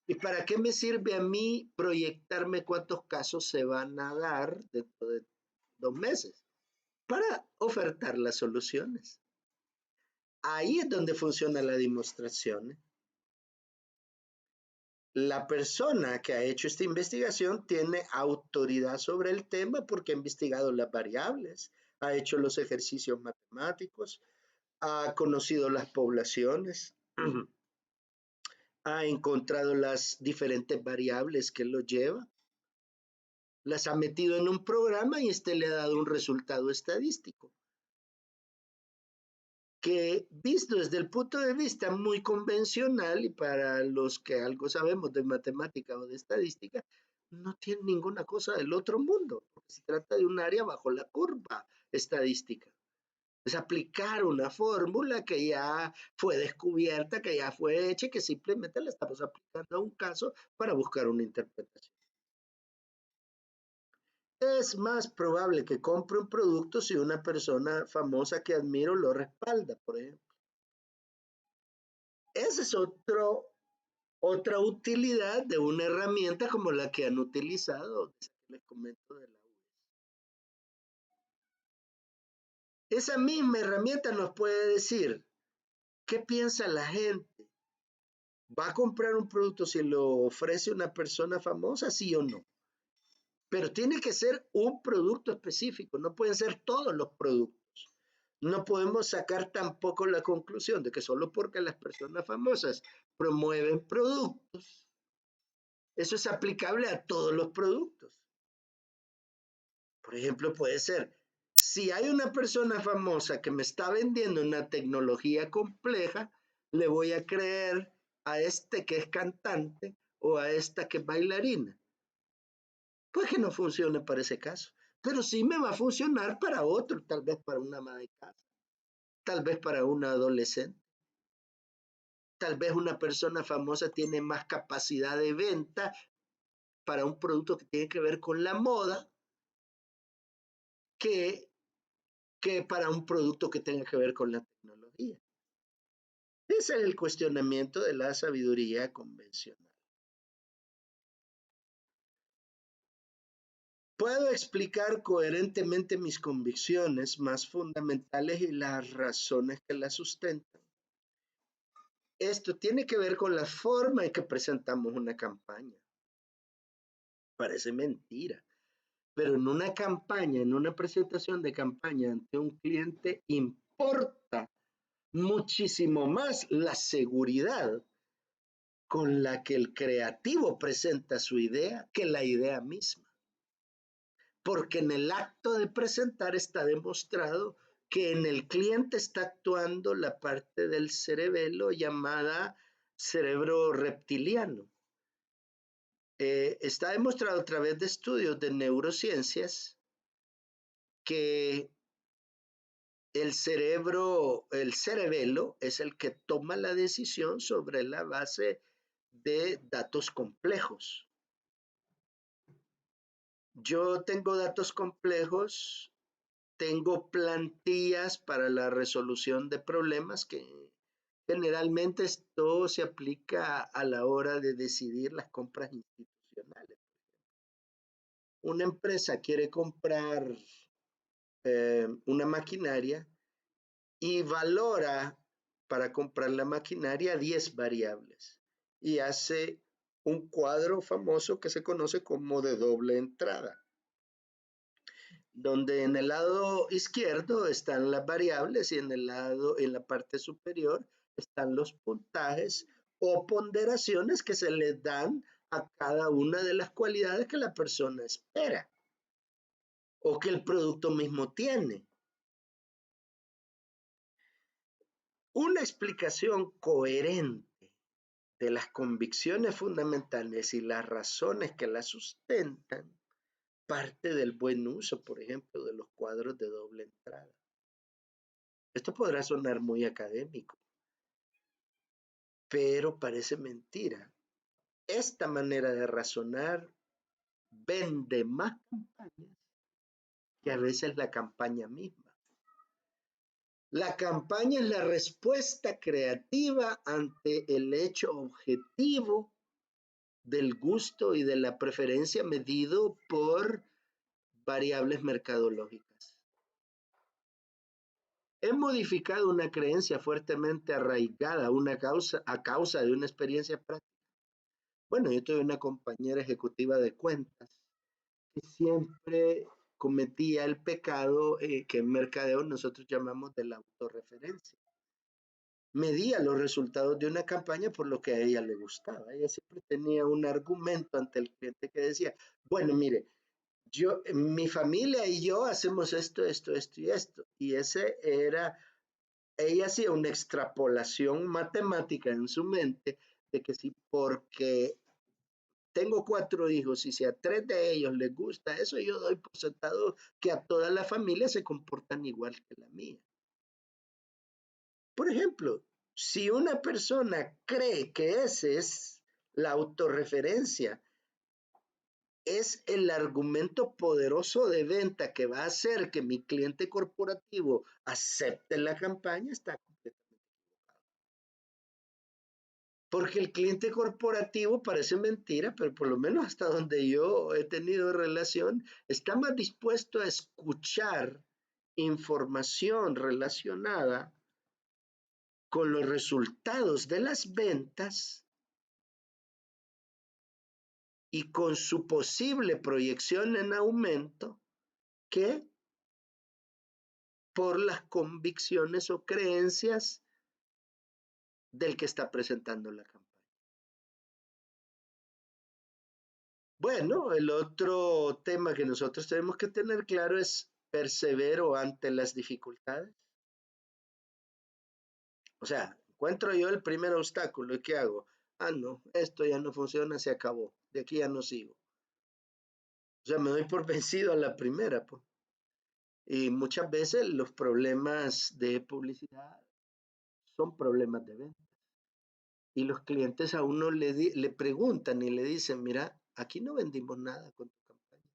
¿Y para qué me sirve a mí proyectarme cuántos casos se van a dar dentro de 2 meses? Para ofertar las soluciones. Ahí es donde funciona la demostración. La persona que ha hecho esta investigación tiene autoridad sobre el tema porque ha investigado las variables, ha hecho los ejercicios matemáticos, ha conocido las poblaciones, ha encontrado las diferentes variables que lo lleva, las ha metido en un programa y este le ha dado un resultado estadístico que visto desde el punto de vista muy convencional y para los que algo sabemos de matemática o de estadística, no tiene ninguna cosa del otro mundo, porque se trata de un área bajo la curva estadística. Es aplicar una fórmula que ya fue descubierta, que ya fue hecha y que simplemente la estamos aplicando a un caso para buscar una interpretación. Es más probable que compre un producto si una persona famosa que admiro lo respalda, por ejemplo. Ese es otra utilidad de una herramienta como la que han utilizado, les comento de la Esa misma herramienta nos puede decir qué piensa la gente. ¿Va a comprar un producto si lo ofrece una persona famosa, sí o no? Pero tiene que ser un producto específico, no pueden ser todos los productos. No podemos sacar tampoco la conclusión de que solo porque las personas famosas promueven productos, eso es aplicable a todos los productos. Por ejemplo, puede ser, si hay una persona famosa que me está vendiendo una tecnología compleja, le voy a creer a este que es cantante o a esta que es bailarina. Pues que no funcione para ese caso, pero sí me va a funcionar para otro, tal vez para una ama de casa, tal vez para una adolescente, tal vez una persona famosa tiene más capacidad de venta para un producto que tiene que ver con la moda que, que para un producto que tenga que ver con la tecnología. Ese es el cuestionamiento de la sabiduría convencional. Puedo explicar coherentemente mis convicciones más fundamentales y las razones que las sustentan. Esto tiene que ver con la forma en que presentamos una campaña. Parece mentira, pero en una campaña, en una presentación de campaña ante un cliente, importa muchísimo más la seguridad con la que el creativo presenta su idea que la idea misma. Porque en el acto de presentar está demostrado que en el cliente está actuando la parte del cerebelo llamada cerebro reptiliano. Está demostrado a través de estudios de neurociencias que el cerebelo es el que toma la decisión sobre la base de datos complejos. Yo tengo datos complejos, tengo plantillas para la resolución de problemas que generalmente esto se aplica a la hora de decidir las compras institucionales. Una empresa quiere comprar una maquinaria y valora para comprar la maquinaria 10 variables y hace un cuadro famoso que se conoce como de doble entrada, donde en el lado izquierdo están las variables y en la parte superior están los puntajes o ponderaciones que se les dan a cada una de las cualidades que la persona espera o que el producto mismo tiene. Una explicación coherente de las convicciones fundamentales y las razones que las sustentan parte del buen uso, por ejemplo, de los cuadros de doble entrada. Esto podrá sonar muy académico, pero parece mentira. Esta manera de razonar vende más campañas que a veces la campaña misma. La campaña es la respuesta creativa ante el hecho objetivo del gusto y de la preferencia medido por variables mercadológicas. He modificado una creencia fuertemente arraigada a causa de una experiencia práctica. Bueno, yo tuve una compañera ejecutiva de cuentas que siempre cometía el pecado que en mercadeo nosotros llamamos de la autorreferencia. Medía los resultados de una campaña por lo que a ella le gustaba. Ella siempre tenía un argumento ante el cliente que decía, bueno, mire, mi familia y yo hacemos esto, esto, esto y esto. Y ella hacía una extrapolación matemática en su mente de que si porque tengo 4 hijos y si a 3 de ellos les gusta eso, yo doy por sentado que a toda la familia se comportan igual que la mía. Por ejemplo, si una persona cree que ese es la autorreferencia, es el argumento poderoso de venta que va a hacer que mi cliente corporativo acepte la campaña, está completamente equivocado. Porque el cliente corporativo parece mentira, pero por lo menos hasta donde yo he tenido relación, está más dispuesto a escuchar información relacionada con los resultados de las ventas y con su posible proyección en aumento que por las convicciones o creencias del que está presentando la campaña. Bueno, el otro tema que nosotros tenemos que tener claro es persevero ante las dificultades. O sea, encuentro yo el primer obstáculo y ¿qué hago? Ah, no, esto ya no funciona, se acabó. De aquí ya no sigo. O sea, me doy por vencido a la primera, pues. Y muchas veces los problemas de publicidad son problemas de venta. Y los clientes a uno le preguntan y le dicen, mira, aquí no vendimos nada con tu campaña.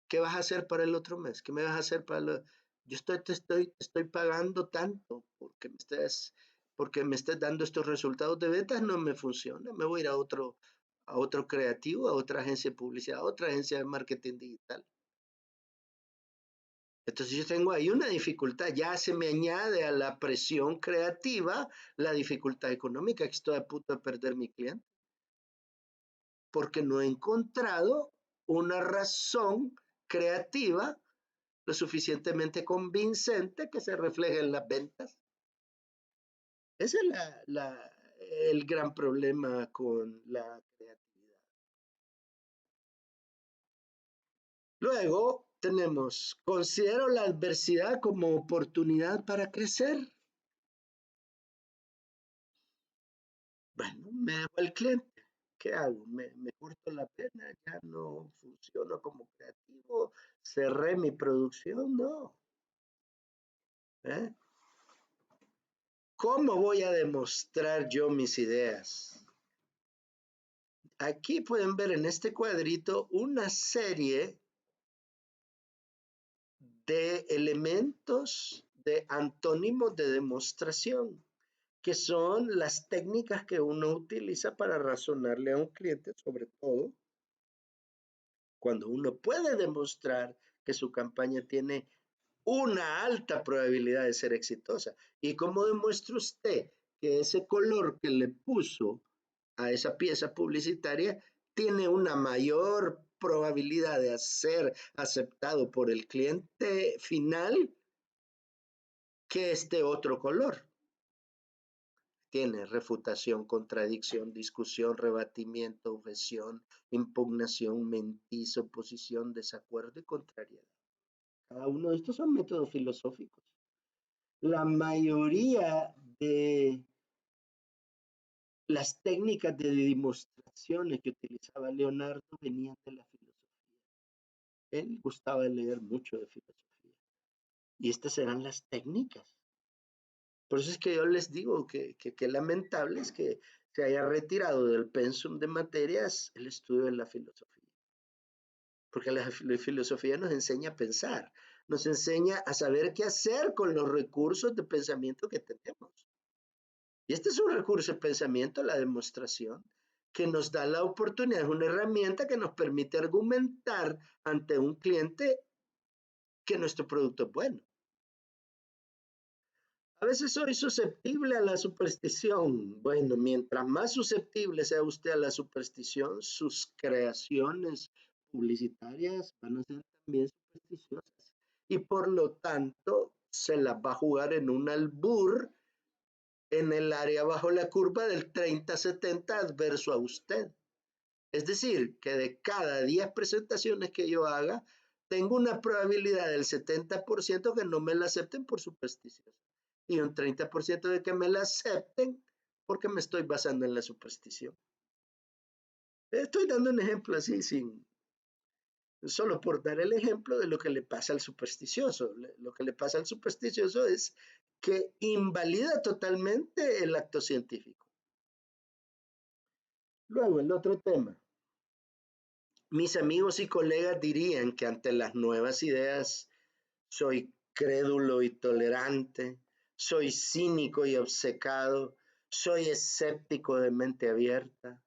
¿Qué vas a hacer para el otro mes? ¿Qué me vas a hacer para lo... Yo te estoy pagando tanto porque me estés dando estos resultados de ventas, no me funciona. Me voy a ir a otro creativo, a otra agencia de publicidad, a otra agencia de marketing digital. Entonces yo tengo ahí una dificultad, ya se me añade a la presión creativa la dificultad económica, que estoy a punto de perder mi cliente, porque no he encontrado una razón creativa lo suficientemente convincente que se refleje en las ventas. Ese es el gran problema con la creatividad. Luego tenemos, considero la adversidad como oportunidad para crecer. Bueno, me dejó el cliente. ¿Qué hago? Me corto la pena, ya no funciono como creativo, cerré mi producción, no. ¿Eh? ¿Cómo voy a demostrar yo mis ideas? Aquí pueden ver en este cuadrito una serie de elementos de antónimos de demostración, que son las técnicas que uno utiliza para razonarle a un cliente, sobre todo cuando uno puede demostrar que su campaña tiene una alta probabilidad de ser exitosa. ¿Y cómo demuestra usted que ese color que le puso a esa pieza publicitaria tiene una mayor probabilidad de ser aceptado por el cliente final que este otro color? Tiene refutación, contradicción, discusión, rebatimiento, objeción, impugnación, mentis, oposición, desacuerdo y contrariedad. Cada uno de estos son métodos filosóficos. La mayoría de las técnicas de demostraciones que utilizaba Leonardo venían de la filosofía. Él gustaba leer mucho de filosofía. Y estas eran las técnicas. Por eso es que yo les digo que lamentable es que se haya retirado del pensum de materias el estudio de la filosofía. Porque la filosofía nos enseña a pensar, nos enseña a saber qué hacer con los recursos de pensamiento que tenemos. Y este es un recurso de pensamiento, la demostración, que nos da la oportunidad, es una herramienta que nos permite argumentar ante un cliente que nuestro producto es bueno. A veces soy susceptible a la superstición. Bueno, mientras más susceptible sea usted a la superstición, sus creaciones publicitarias van a ser también supersticiosas. Y por lo tanto, se las va a jugar en un albur en el área bajo la curva del 30-70 adverso a usted. Es decir, que de cada 10 presentaciones que yo haga, tengo una probabilidad del 70% que no me la acepten por supersticiosa y un 30% de que me la acepten porque me estoy basando en la superstición. Estoy dando un ejemplo así, solo por dar el ejemplo de lo que le pasa al supersticioso. Lo que le pasa al supersticioso es que invalida totalmente el acto científico. Luego, el otro tema. Mis amigos y colegas dirían que ante las nuevas ideas soy crédulo y tolerante, soy cínico y obcecado, soy escéptico de mente abierta.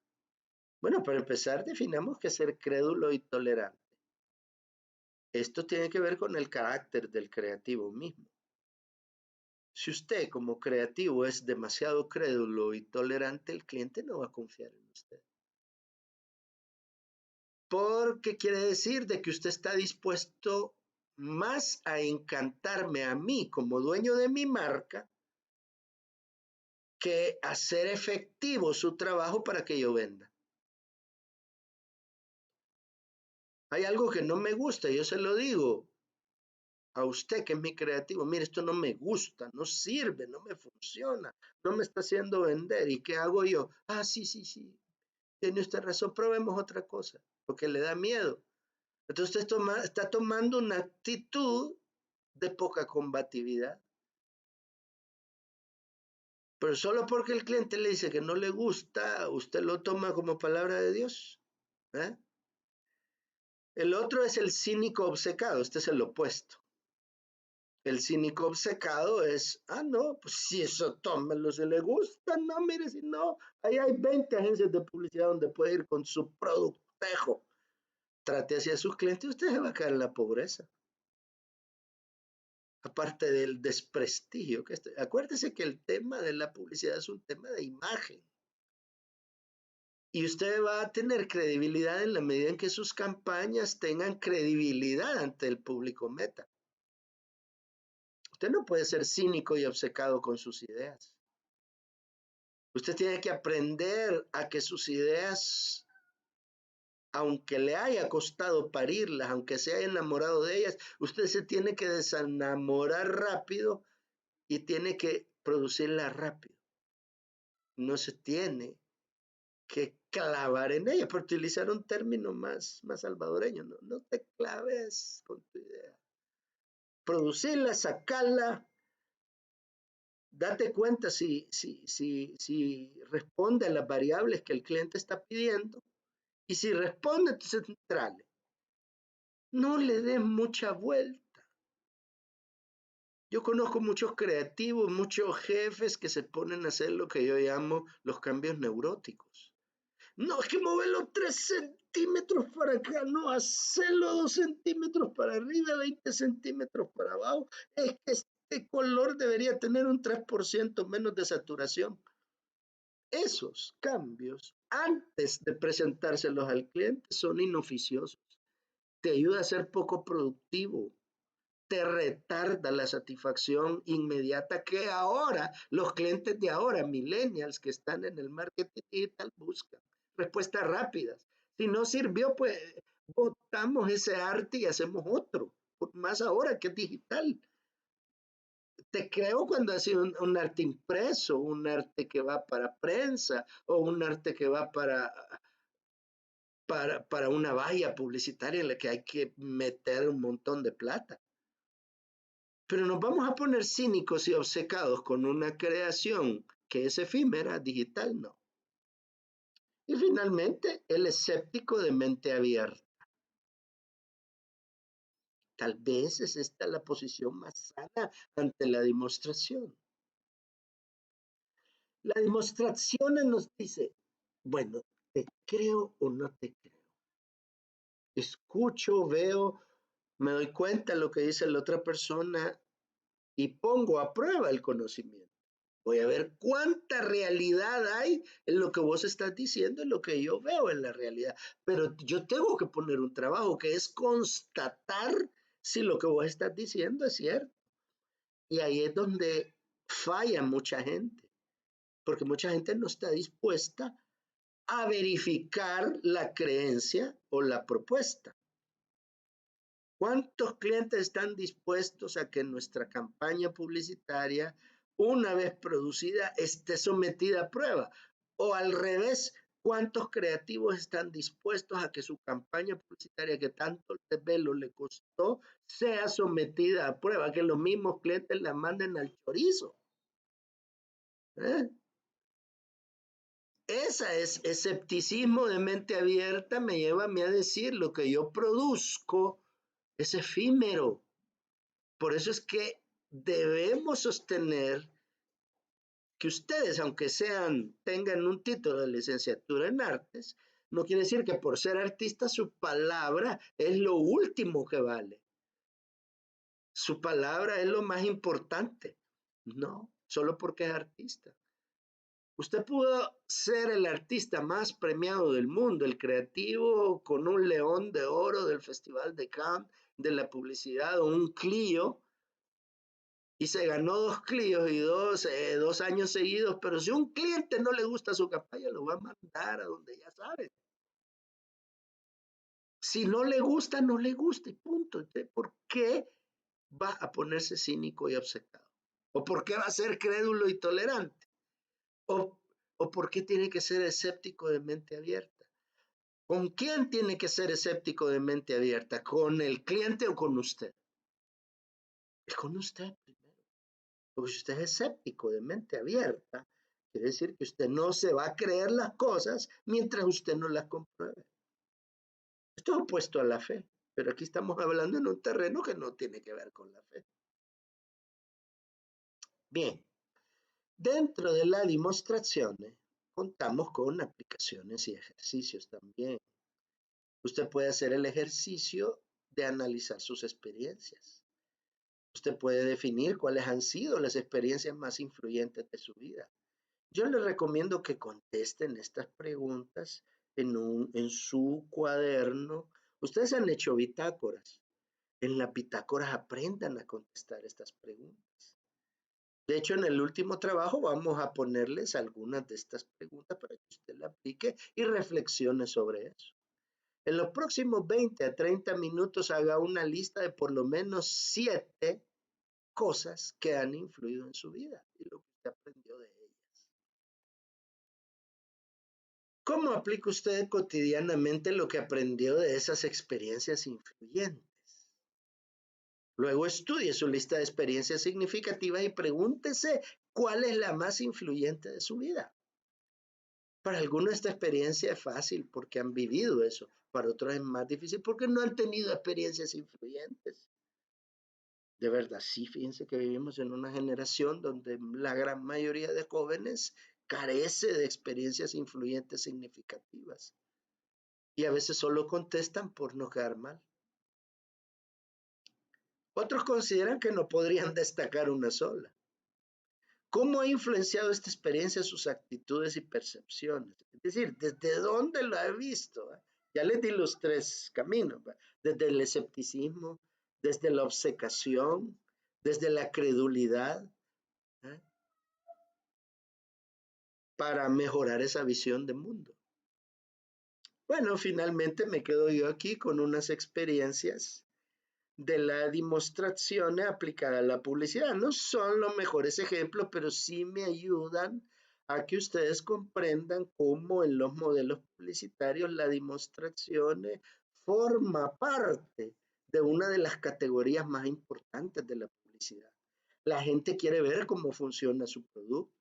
Bueno, para empezar, definamos qué es ser crédulo y tolerante. Esto tiene que ver con el carácter del creativo mismo. Si usted como creativo es demasiado crédulo y tolerante, el cliente no va a confiar en usted. Porque quiere decir de que usted está dispuesto más a encantarme a mí como dueño de mi marca que hacer efectivo su trabajo para que yo venda. Hay algo que no me gusta, yo se lo digo a usted que es mi creativo, mire, esto no me gusta, no sirve, no me funciona, no me está haciendo vender. ¿Y qué hago yo? Ah, sí, sí, sí, tiene usted razón, probemos otra cosa, porque le da miedo. Entonces usted está tomando una actitud de poca combatividad. Pero solo porque el cliente le dice que no le gusta, usted lo toma como palabra de Dios. ¿Eh? El otro es el cínico obcecado, este es el opuesto. El cínico obcecado es, ah, no, pues si eso tómelo, si le gusta, no, mire, si no, ahí hay 20 agencias de publicidad donde puede ir con su productejo. Trate hacia sus clientes y usted se va a caer en la pobreza. Aparte del desprestigio. Acuérdese que el tema de la publicidad es un tema de imagen. Y usted va a tener credibilidad en la medida en que sus campañas tengan credibilidad ante el público meta. Usted no puede ser cínico y obcecado con sus ideas. Usted tiene que aprender a que sus ideas, aunque le haya costado parirlas, aunque se haya enamorado de ellas, usted se tiene que desenamorar rápido y tiene que producirlas rápido. No se tiene que clavar en ella, por utilizar un término más salvadoreño. No te claves con tu idea. Producirla, sacarla, date cuenta si responde a las variables que el cliente está pidiendo y si responde, entonces entrale. No le des mucha vuelta. Yo conozco muchos creativos, muchos jefes que se ponen a hacer lo que yo llamo los cambios neuróticos. No, es que moverlo 3 centímetros para acá, no, hacerlo 2 centímetros para arriba, 20 centímetros para abajo. Es que este color debería tener un 3% menos de saturación. Esos cambios, antes de presentárselos al cliente, son inoficiosos. Te ayuda a ser poco productivo, te retarda la satisfacción inmediata que ahora los clientes de ahora, millennials que están en el marketing digital, buscan respuestas rápidas. Si no sirvió, pues botamos ese arte y hacemos otro, más ahora que es digital. Te creo cuando hace un arte impreso, un arte que va para prensa o un arte que va para una valla publicitaria en la que hay que meter un montón de plata. Pero nos vamos a poner cínicos y obcecados con una creación que es efímera, digital, no. Y finalmente, el escéptico de mente abierta. Tal vez es esta la posición más sana ante la demostración. La demostración nos dice, bueno, ¿te creo o no te creo? Escucho, veo, me doy cuenta de lo que dice la otra persona y pongo a prueba el conocimiento. Voy a ver cuánta realidad hay en lo que vos estás diciendo, en lo que yo veo en la realidad. Pero yo tengo que poner un trabajo que es constatar si lo que vos estás diciendo es cierto. Y ahí es donde falla mucha gente, porque mucha gente no está dispuesta a verificar la creencia o la propuesta. ¿Cuántos clientes están dispuestos a que nuestra campaña publicitaria, una vez producida, esté sometida a prueba? O al revés, ¿cuántos creativos están dispuestos a que su campaña publicitaria que tanto desvelo le costó sea sometida a prueba? Que los mismos clientes la manden al chorizo. ¿Eh? Esa es escepticismo de mente abierta, me lleva a mí a decir lo que yo produzco es efímero. Por eso es que debemos sostener que ustedes, aunque tengan un título de licenciatura en artes, no quiere decir que por ser artista su palabra es lo último que vale. Su palabra es lo más importante. No, solo porque es artista. Usted pudo ser el artista más premiado del mundo, el creativo con un León de Oro del Festival de Cannes, de la publicidad, o un Clio, y se ganó 2 Clios y dos años seguidos, pero si un cliente no le gusta su campaña, lo va a mandar a donde ya sabe. Si no le gusta, no le gusta y punto. Entonces, ¿por qué va a ponerse cínico y obcecado? ¿O por qué va a ser crédulo y tolerante? ¿O, o por qué tiene que ser escéptico de mente abierta? ¿Con quién tiene que ser escéptico de mente abierta? ¿Con el cliente o con usted? Es con usted primero. Porque si usted es escéptico de mente abierta, quiere decir que usted no se va a creer las cosas mientras usted no las compruebe. Esto es opuesto a la fe, pero aquí estamos hablando en un terreno que no tiene que ver con la fe. Bien, dentro de la demostración contamos con aplicaciones y ejercicios también. Usted puede hacer el ejercicio de analizar sus experiencias. Usted puede definir cuáles han sido las experiencias más influyentes de su vida. Yo le recomiendo que contesten estas preguntas en su cuaderno. Ustedes han hecho bitácoras. En las bitácoras aprendan a contestar estas preguntas. De hecho, en el último trabajo vamos a ponerles algunas de estas preguntas para que usted la aplique y reflexione sobre eso. En los próximos 20 a 30 minutos haga una lista de por lo menos 7 cosas que han influido en su vida y lo que usted aprendió de ellas. ¿Cómo aplica usted cotidianamente lo que aprendió de esas experiencias influyentes? Luego estudie su lista de experiencias significativas y pregúntese cuál es la más influyente de su vida. Para algunos esta experiencia es fácil porque han vivido eso, para otros es más difícil porque no han tenido experiencias influyentes. De verdad, sí, fíjense que vivimos en una generación donde la gran mayoría de jóvenes carece de experiencias influyentes significativas y a veces solo contestan por no quedar mal. Otros consideran que no podrían destacar una sola. ¿Cómo ha influenciado esta experiencia sus actitudes y percepciones? Es decir, ¿desde dónde lo ha visto? Ya les di los 3 caminos, desde el escepticismo, desde la obcecación, desde la credulidad, ¿eh? Para mejorar esa visión de mundo. Bueno, finalmente me quedo yo aquí con unas experiencias de la demostración aplicada a la publicidad. No son los mejores ejemplos, pero sí me ayudan a que ustedes comprendan cómo en los modelos publicitarios la demostración forma parte de una de las categorías más importantes de la publicidad. La gente quiere ver cómo funciona su producto.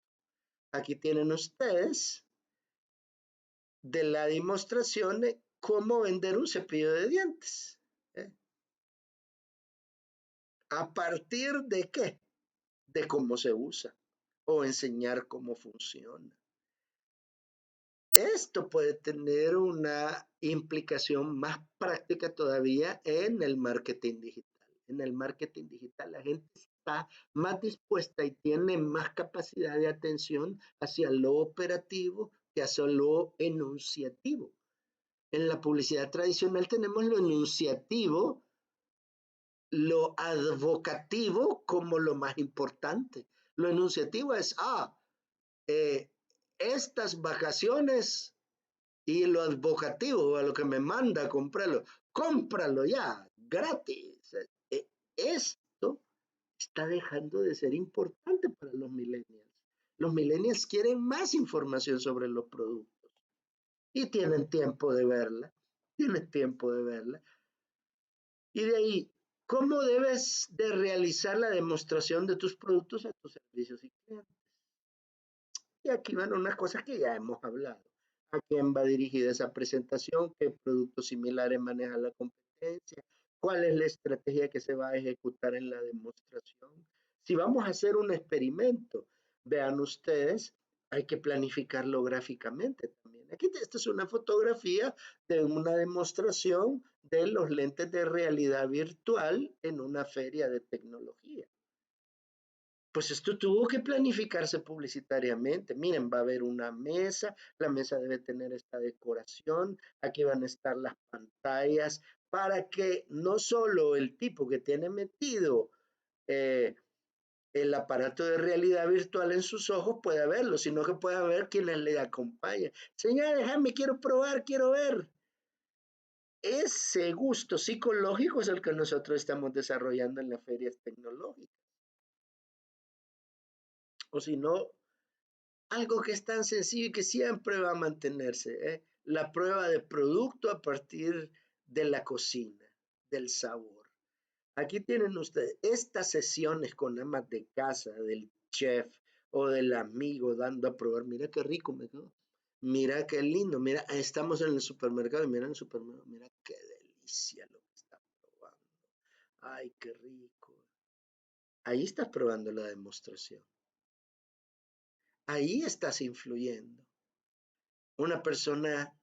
Aquí tienen ustedes de la demostración de cómo vender un cepillo de dientes. ¿Eh? ¿A partir de qué? De cómo se usa o enseñar cómo funciona. Esto puede tener una implicación más práctica todavía en el marketing digital. En el marketing digital la gente está más dispuesta y tiene más capacidad de atención hacia lo operativo que hacia lo enunciativo. En la publicidad tradicional tenemos lo enunciativo, lo advocativo como lo más importante. Lo enunciativo es, eh, estas vacaciones y lo advocativo, a lo que me manda a comprarlo, cómpralo ya, gratis. Esto está dejando de ser importante para los millennials. Los millennials quieren más información sobre los productos y tienen tiempo de verla, tienen tiempo de verla. Y de ahí, ¿cómo debes de realizar la demostración de tus productos a tus servicios y clientes? Y aquí van unas cosas que ya hemos hablado. ¿A quién va dirigida esa presentación? ¿Qué productos similares maneja la competencia? ¿Cuál es la estrategia que se va a ejecutar en la demostración? Si vamos a hacer un experimento, vean ustedes, hay que planificarlo gráficamente también. Aquí esta es una fotografía de una demostración de los lentes de realidad virtual en una feria de tecnología. Pues esto tuvo que planificarse publicitariamente. Miren, va a haber una mesa, la mesa debe tener esta decoración, aquí van a estar las pantallas para que no solo el tipo que tiene metido eh, el aparato de realidad virtual en sus ojos pueda verlo, sino que pueda ver quienes le acompañan. Señora, déjame, quiero probar, quiero ver. Ese gusto psicológico es el que nosotros estamos desarrollando en las ferias tecnológicas. O si no, algo que es tan sencillo y que siempre va a mantenerse, ¿eh? La prueba de producto a partir de la cocina, del sabor. Aquí tienen ustedes estas sesiones con amas de casa, del chef o del amigo dando a probar. Mira qué rico me quedó. Mira qué lindo. Mira, estamos en el supermercado y mira en el supermercado. Mira qué delicia lo que está probando. Ay, qué rico. Ahí estás probando la demostración. Ahí estás influyendo. Una persona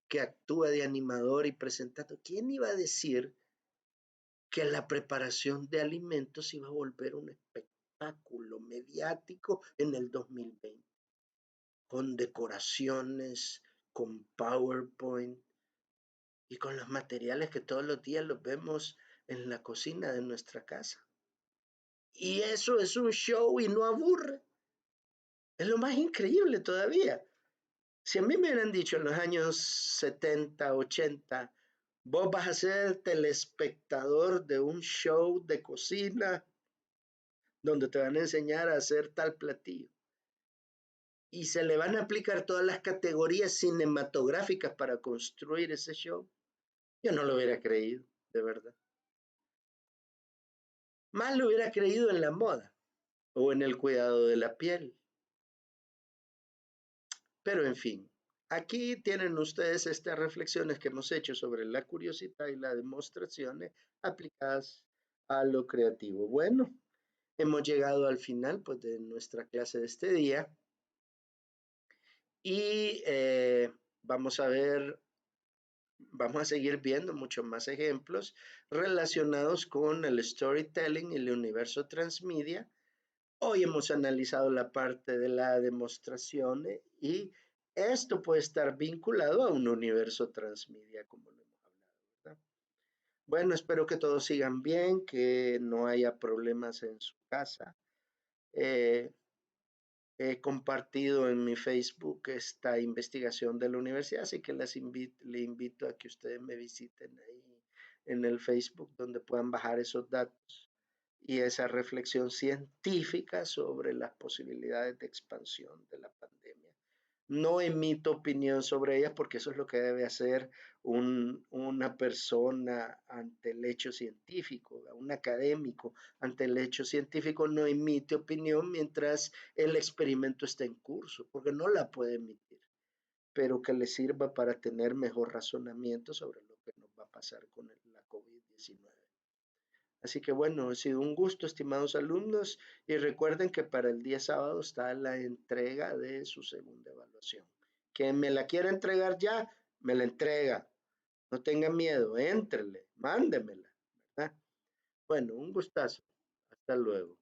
que actúa de animador y presentador. ¿Quién iba a decir que la preparación de alimentos iba a volver un espectáculo mediático en el 2020? Con decoraciones, con PowerPoint y con los materiales que todos los días los vemos en la cocina de nuestra casa. Y eso es un show y no aburre. Es lo más increíble todavía. Si a mí me hubieran dicho en los años 70, 80, vos vas a ser telespectador de un show de cocina donde te van a enseñar a hacer tal platillo y se le van a aplicar todas las categorías cinematográficas para construir ese show, yo no lo hubiera creído, de verdad. Más lo hubiera creído en la moda o en el cuidado de la piel. Pero en fin, aquí tienen ustedes estas reflexiones que hemos hecho sobre la curiosidad y las demostraciones aplicadas a lo creativo. Bueno, hemos llegado al final pues, de nuestra clase de este día y vamos a ver, vamos a seguir viendo muchos más ejemplos relacionados con el storytelling y el universo transmedia. Hoy hemos analizado la parte de la demostración y esto puede estar vinculado a un universo transmedia, como lo hemos hablado, ¿verdad? Bueno, espero que todos sigan bien, que no haya problemas en su casa. Eh, He compartido en mi Facebook esta investigación de la universidad, así que le invito a que ustedes me visiten ahí en el Facebook donde puedan bajar esos datos y esa reflexión científica sobre las posibilidades de expansión de la pandemia. No emito opinión sobre ellas porque eso es lo que debe hacer una persona ante el hecho científico, un académico ante el hecho científico no emite opinión mientras el experimento está en curso, porque no la puede emitir, pero que le sirva para tener mejor razonamiento sobre lo que nos va a pasar con la COVID-19. Así que bueno, ha sido un gusto, estimados alumnos, y recuerden que para el día sábado está la entrega de su segunda evaluación. Quien me la quiera entregar ya, me la entrega. No tenga miedo, éntrele, mándemela, ¿verdad? Bueno, un gustazo. Hasta luego.